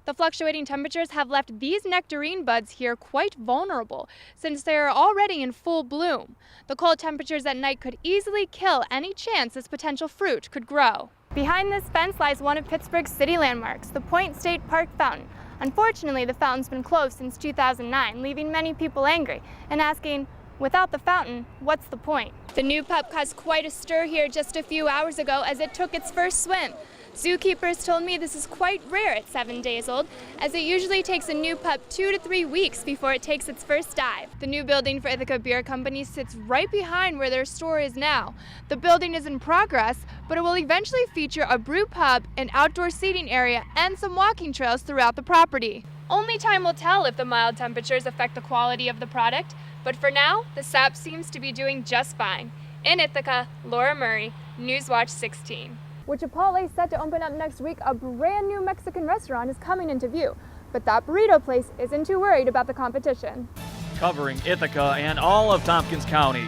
The fluctuating temperatures have left these nectarine buds here quite vulnerable, since they are already in full bloom. The cold temperatures at night could easily kill any chance this potential fruit could grow. Behind this fence lies one of Pittsburgh's city landmarks, the Point State Park Fountain. Unfortunately, the fountain's been closed since 2009, leaving many people angry and asking, without the fountain, what's the point? The new pup caused quite a stir here just a few hours ago as it took its first swim. Zookeepers told me this is quite rare at 7 days old, as it usually takes a new pup 2 to 3 weeks before it takes its first dive. The new building for Ithaca Beer Company sits right behind where their store is now. The building is in progress, but it will eventually feature a brew pub, an outdoor seating area, and some walking trails throughout the property. Only time will tell if the mild temperatures affect the quality of the product, but for now, the sap seems to be doing just fine. In Ithaca, Laura Murray, Newswatch 16. With Chipotle set to open up next week, a brand new Mexican restaurant is coming into view. But that burrito place isn't too worried about the competition. Covering Ithaca and all of Tompkins County,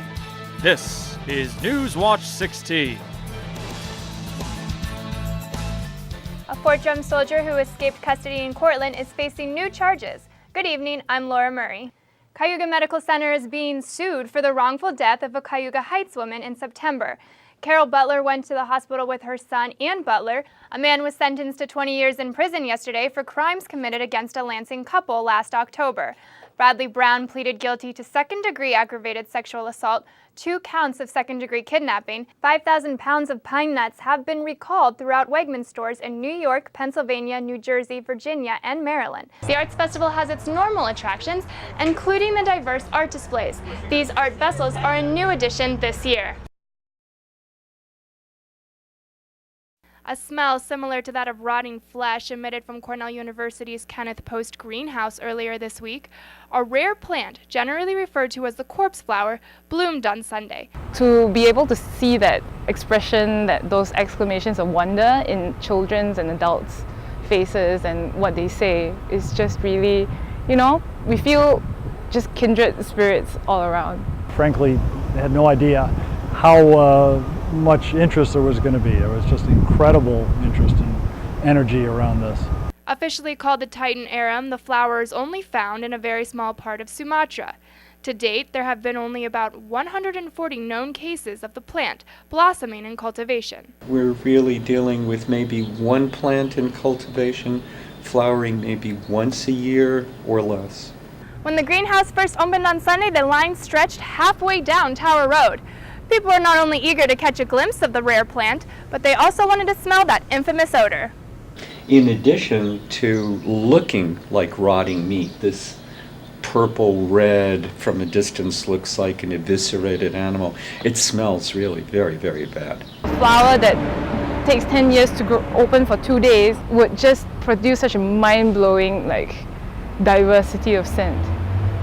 this is Newswatch 16. A Fort Drum soldier who escaped custody in Cortland is facing new charges. Good evening, I'm Laura Murray. Cayuga Medical Center is being sued for the wrongful death of a Cayuga Heights woman in September. Carol Butler went to the hospital with her son and Butler. A man was sentenced to 20 years in prison yesterday for crimes committed against a Lansing couple last October. Bradley Brown pleaded guilty to second-degree aggravated sexual assault, 2 counts of second-degree kidnapping. 5,000 pounds of pine nuts have been recalled throughout Wegmans stores in New York, Pennsylvania, New Jersey, Virginia, and Maryland. The Arts Festival has its normal attractions, including the diverse art displays. These art vessels are a new addition this year. A smell similar to that of rotting flesh emitted from Cornell University's Kenneth Post greenhouse earlier this week. A rare plant, generally referred to as the corpse flower, bloomed on Sunday. To be able to see that expression, those exclamations of wonder in children's and adults' faces and what they say is just really, we feel just kindred spirits all around. Frankly, I had no idea how much interest there was going to be. There was just incredible interest and energy around this. Officially called the Titan arum, the flower is only found in a very small part of Sumatra. To date, there have been only about 140 known cases of the plant blossoming in cultivation. We're really dealing with maybe one plant in cultivation, flowering maybe once a year or less. When the greenhouse first opened on Sunday, the line stretched halfway down Tower Road. People were not only eager to catch a glimpse of the rare plant, but they also wanted to smell that infamous odor. In addition to looking like rotting meat, this purple red from a distance looks like an eviscerated animal. It smells really very, very bad. A flower that takes 10 years to grow, open for 2 days would just produce such a mind-blowing diversity of scent.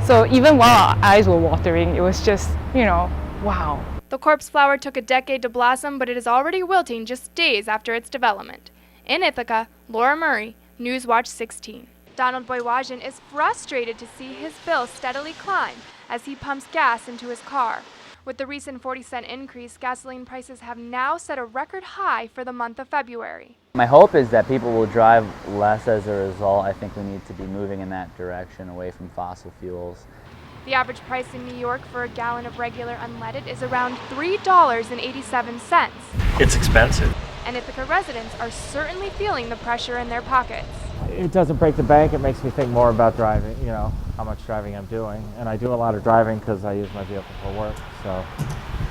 So even while our eyes were watering, it was just, wow. The corpse flower took a decade to blossom, but it is already wilting just days after its development. In Ithaca, Laura Murray, Newswatch 16. Donald Boywagen is frustrated to see his bill steadily climb as he pumps gas into his car. With the recent 40-cent increase, gasoline prices have now set a record high for the month of February. My hope is that people will drive less as a result. I think we need to be moving in that direction away from fossil fuels. The average price in New York for a gallon of regular unleaded is around $3.87. It's expensive. And Ithaca residents are certainly feeling the pressure in their pockets. It doesn't break the bank. It makes me think more about driving, how much driving I'm doing. And I do a lot of driving because I use my vehicle for work, so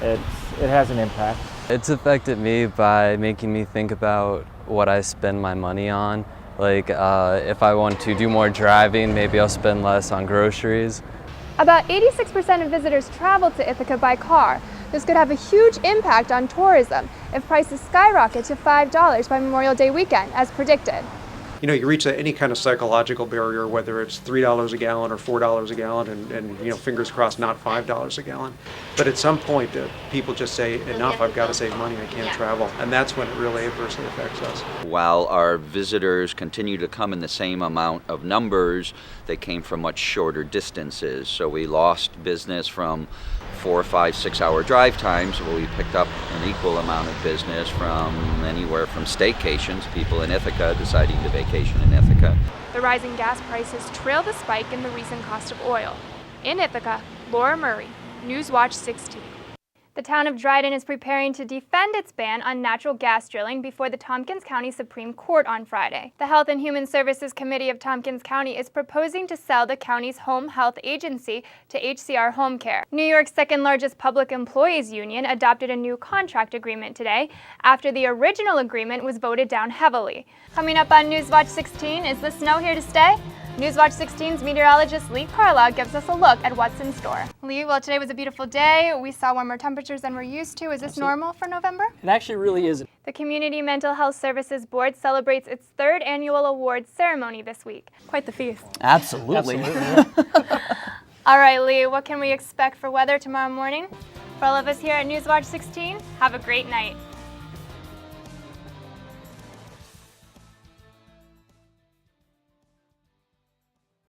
it has an impact. It's affected me by making me think about what I spend my money on. Like if I want to do more driving, maybe I'll spend less on groceries. About 86% of visitors travel to Ithaca by car. This could have a huge impact on tourism if prices skyrocket to $5 by Memorial Day weekend, as predicted. You reach any kind of psychological barrier, whether it's $3 a gallon or $4 a gallon, and fingers crossed, not $5 a gallon. But at some point, people just say, enough, I've got to save money, I can't travel. And that's when it really adversely affects us. While our visitors continue to come in the same amount of numbers, they came from much shorter distances. So we lost business from 4, 5, 6 hour drive times. Well, we picked up an equal amount of business from anywhere from staycations, people in Ithaca deciding to vacation in Ithaca. rising gas prices trail the spike in the recent cost of oil. In Ithaca, Laura Murray, Newswatch 16. The town of Dryden is preparing to defend its ban on natural gas drilling before the Tompkins County Supreme Court on Friday. The Health and Human Services Committee of Tompkins County is proposing to sell the county's home health agency to HCR Home Care. New York's second largest public employees union adopted a new contract agreement today after the original agreement was voted down heavily. Coming up on Newswatch 16, is the snow here to stay? Newswatch 16's meteorologist Lee Carla gives us a look at what's in store. Lee, well, today was a beautiful day. We saw warmer temperatures than we're used to. Is this normal for November? It actually really isn't. The Community Mental Health Services Board celebrates its third annual awards ceremony this week. Quite the feast. Absolutely. All right, Lee, what can we expect for weather tomorrow morning? For all of us here at Newswatch 16, have a great night.